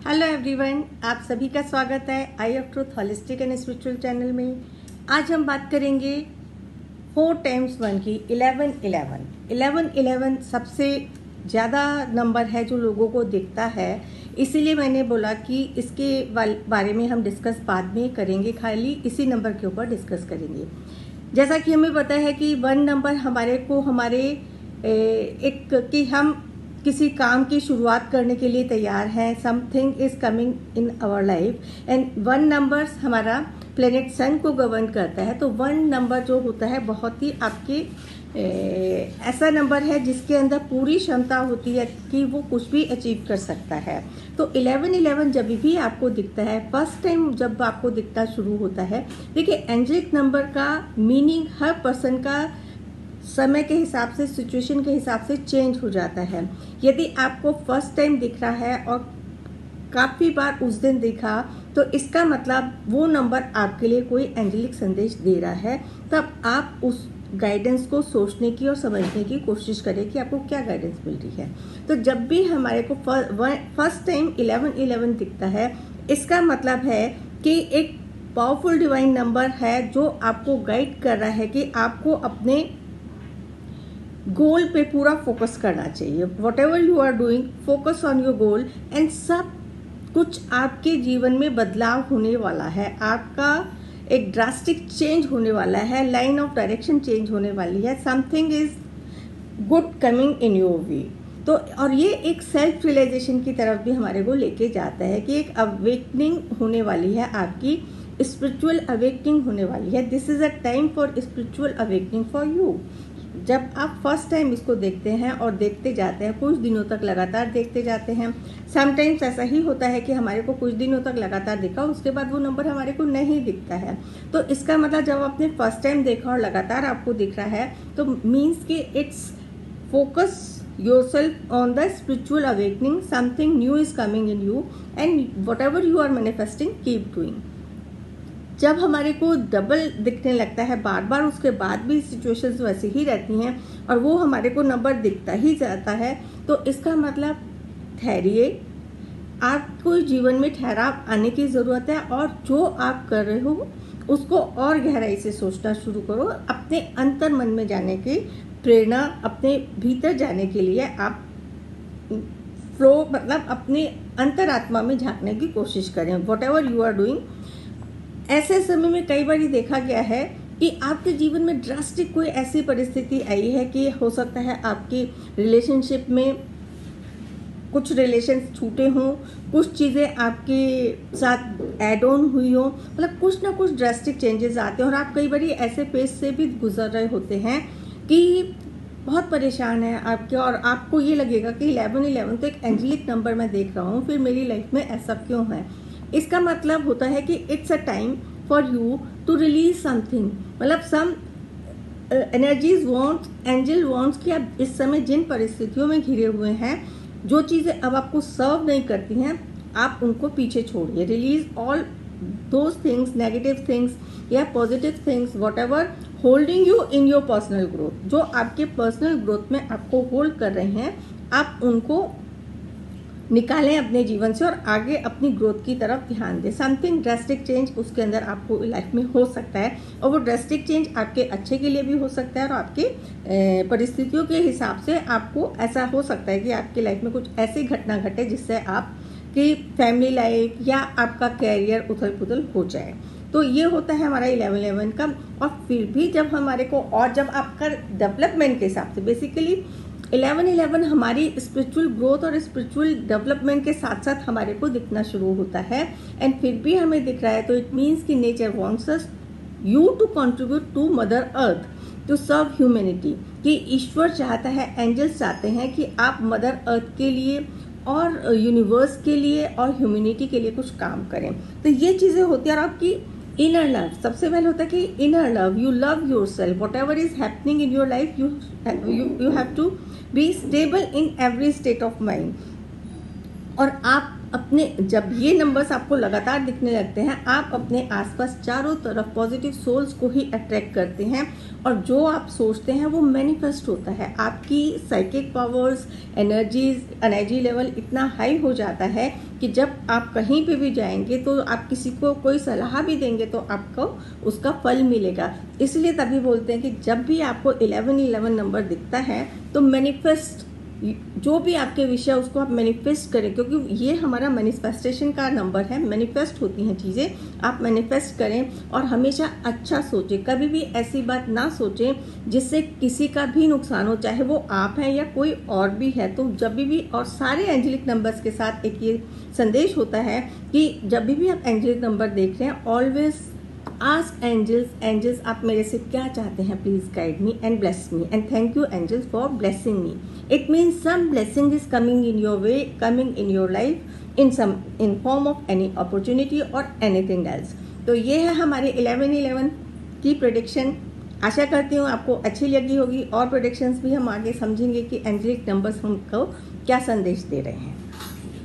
Hello everyone, आप सभी का स्वागत है eye of truth holistic and spiritual channel में। आज हम बात करेंगे 4 टाइम्स 1 की 1111 सबसे ज़्यादा नंबर है जो लोगों को दिखता है, इसीलिए मैंने बोला कि इसके बारे में हम डिस्कस बाद में करेंगे, खाली इसी नंबर के ऊपर डिस्कस करेंगे। जैसा कि हमें पता है कि 1 नंबर हमारे एक कि हम किसी काम की शुरुआत करने के लिए तैयार हैं, something is coming in our life and 1 number हमारा प्लेनेट सन को गवर्न करता है। तो 1 नंबर जो होता है बहुत ही आपके ऐसा नंबर है जिसके अंदर पूरी क्षमता होती है कि वो कुछ भी अचीव कर सकता है। तो 1111 जब भी आपको दिखता है, फर्स्ट टाइम जब आपको दिखना शुरू होता है, देखिए एंजेलिक नंबर का मीनिंग हर पर्सन का समय के हिसाब से, सिचुएशन के हिसाब से चेंज हो जाता है। यदि आपको फर्स्ट टाइम दिख रहा है और काफ़ी बार उस दिन दिखा, तो इसका मतलब वो नंबर आपके लिए कोई एंजेलिक संदेश दे रहा है। तब आप उस गाइडेंस को सोचने की और समझने की कोशिश करें कि आपको क्या गाइडेंस मिल रही है। तो जब भी हमारे को फर्स्ट टाइम 1111 दिखता है, इसका मतलब है कि एक पावरफुल डिवाइन नंबर है जो आपको गाइड कर रहा है कि आपको अपने गोल पे पूरा फोकस करना चाहिए। Whatever you are doing, focus on your goal and सब कुछ आपके जीवन में बदलाव होने वाला है। आपका एक ड्रास्टिक चेंज होने वाला है, लाइन ऑफ डायरेक्शन चेंज होने वाली है, something is good coming in your वे। तो और ये एक सेल्फ रियलाइजेशन की तरफ भी हमारे को लेके जाता है कि एक अवेकनिंग होने वाली है, आपकी स्पिरिचुअल अवेकनिंग होने वाली है। This is a time for spiritual awakening for you. जब आप फर्स्ट टाइम इसको देखते हैं और देखते जाते हैं, कुछ दिनों तक लगातार देखते जाते हैं, समटाइम्स ऐसा ही होता है कि हमारे को कुछ दिनों तक लगातार दिखा, उसके बाद वो नंबर हमारे को नहीं दिखता है। तो इसका मतलब जब आपने फर्स्ट टाइम देखा और लगातार आपको दिख रहा है, तो मीन्स कि it's focus yourself on the spiritual awakening, something new is coming in you and whatever you are manifesting keep doing. जब हमारे को डबल दिखने लगता है बार बार, उसके बाद भी सिचुएशंस वैसी ही रहती हैं और वो हमारे को नंबर दिखता ही जाता है, तो इसका मतलब ठहरिए, आपको जीवन में ठहराव आने की ज़रूरत है और जो आप कर रहे हो उसको और गहराई से सोचना शुरू करो। अपने अंतर मन में जाने की प्रेरणा, अपने भीतर जाने के लिए आप फ्लो मतलब अपने अंतरात्मा में झांकने की कोशिश करें। Whatever you are doing, ऐसे समय में कई बार देखा गया है कि आपके जीवन में ड्रास्टिक कोई ऐसी परिस्थिति आई है कि हो सकता है आपकी रिलेशनशिप में कुछ रिलेशन छूटे हों, कुछ चीज़ें आपके साथ ऐड ऑन हुई हो, मतलब कुछ ना कुछ ड्रास्टिक चेंजेस आते हैं और आप कई बार ऐसे फेज से भी गुजर रहे होते हैं कि बहुत परेशान है आपके, और आपको ये लगेगा कि 1111 तो एक एंजेलिक नंबर मैं देख रहा हूँ, फिर मेरी लाइफ में ऐसा क्यों है। इसका मतलब होता है कि it's a time for you to release something, मतलब some energies wants, angel wants कि आप इस समय जिन परिस्थितियों में घिरे हुए हैं, जो चीज़ें अब आपको सर्व नहीं करती हैं, आप उनको पीछे छोड़िए। Release all those things, negative things या positive things, whatever holding you in your personal growth, जो आपके पर्सनल ग्रोथ में आपको होल्ड कर रहे हैं, आप उनको निकालें अपने जीवन से और आगे अपनी ग्रोथ की तरफ ध्यान दें। समथिंग ड्रास्टिक चेंज उसके अंदर आपको लाइफ में हो सकता है और वो ड्रास्टिक चेंज आपके अच्छे के लिए भी हो सकता है और आपके परिस्थितियों के हिसाब से आपको ऐसा हो सकता है कि आपकी लाइफ में कुछ ऐसी घटना घटे जिससे आपकी फैमिली लाइफ या आपका कैरियर उथल पुथल हो जाए। तो ये होता है हमारा 1111 का। और फिर भी जब हमारे को, और जब आपका डेवलपमेंट के हिसाब से, बेसिकली 1111 हमारी स्पिरिचुअल ग्रोथ और स्पिरिचुअल डेवलपमेंट के साथ साथ हमारे को दिखना शुरू होता है एंड फिर भी हमें दिख रहा है, तो इट मीन्स कि nature wants us you to contribute to mother earth to serve humanity, कि ईश्वर चाहता है, एंजल्स चाहते हैं कि आप मदर अर्थ के लिए और यूनिवर्स के लिए और ह्यूमैनिटी के लिए कुछ काम करें। तो ये चीज़ें होती हैं। और आपकी इनर लव, सबसे पहले होता है कि inner love, you love yourself, whatever is happening in your life, you have to be stable in every state of mind. और आप अपने जब ये नंबर्स आपको लगातार दिखने लगते हैं, आप अपने आसपास चारों तरफ पॉजिटिव सोल्स को ही अट्रैक्ट करते हैं और जो आप सोचते हैं वो मैनिफेस्ट होता है। आपकी साइकिक पावर्स, एनर्जी लेवल इतना हाई हो जाता है कि जब आप कहीं पे भी जाएंगे तो आप किसी को कोई सलाह भी देंगे तो आपको उसका फल मिलेगा। इसलिए तभी बोलते हैं कि जब भी आपको 1111 नंबर दिखता है तो मैनिफेस्ट, जो भी आपके विषय उसको आप मैनिफेस्ट करें, क्योंकि ये हमारा मैनिफेस्टेशन का नंबर है। मैनिफेस्ट होती हैं चीज़ें, आप मैनिफेस्ट करें और हमेशा अच्छा सोचें। कभी भी ऐसी बात ना सोचें जिससे किसी का भी नुकसान हो, चाहे वो आप हैं या कोई और भी है। तो जब भी और सारे एंजेलिक नंबर्स के साथ एक ये संदेश होता है कि जब भी आप एंजेलिक नंबर देख रहे हैं, ऑलवेज आस्क एंजल्स आप मेरे से क्या चाहते हैं, please guide me and bless me, and thank you angels for blessing me. It means some blessing is coming in your way, coming in your life in form of any opportunity और anything else. तो ये है हमारे 1111 की prediction. आशा करती हूँ आपको अच्छी लगी होगी और प्रेडिक्शंस भी हम आगे समझेंगे कि एंजेलिक नंबर्स हमको क्या संदेश दे रहे हैं।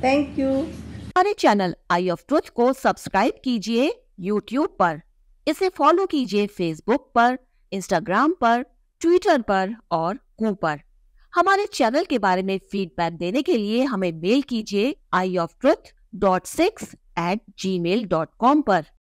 Thank you. हमारे चैनल आई ऑफ ट्रुथ को सब्सक्राइब कीजिए YouTube पर, इसे फॉलो कीजिए Facebook पर, Instagram पर, Twitter पर और Goo पर। हमारे चैनल के बारे में फीडबैक देने के लिए हमें मेल कीजिए ioftruth.6@gmail.com पर।